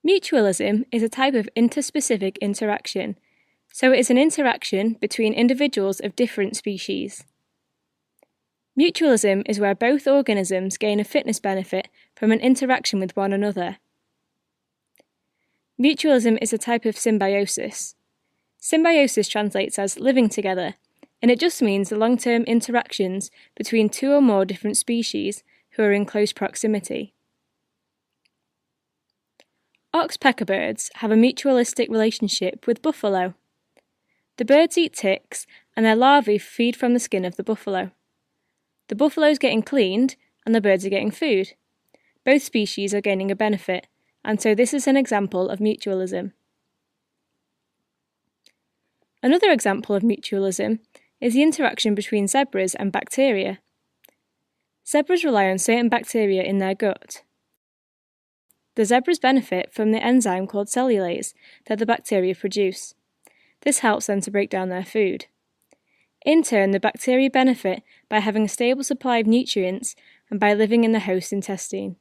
Mutualism is a type of interspecific interaction, so it is an interaction between individuals of different species. Mutualism is where both organisms gain a fitness benefit from an interaction with one another. Mutualism is a type of symbiosis. Symbiosis translates as living together, and it just means the long-term interactions between two or more different species who are in close proximity. Oxpecker birds have a mutualistic relationship with buffalo. The birds eat ticks, and their larvae feed from the skin of the buffalo. The buffalo is getting cleaned, and the birds are getting food. Both species are gaining a benefit, and so this is an example of mutualism. Another example of mutualism is the interaction between zebras and bacteria. Zebras rely on certain bacteria in their gut. The zebras benefit from the enzyme called cellulase that the bacteria produce. This helps them to break down their food. In turn, the bacteria benefit by having a stable supply of nutrients and by living in the host intestine.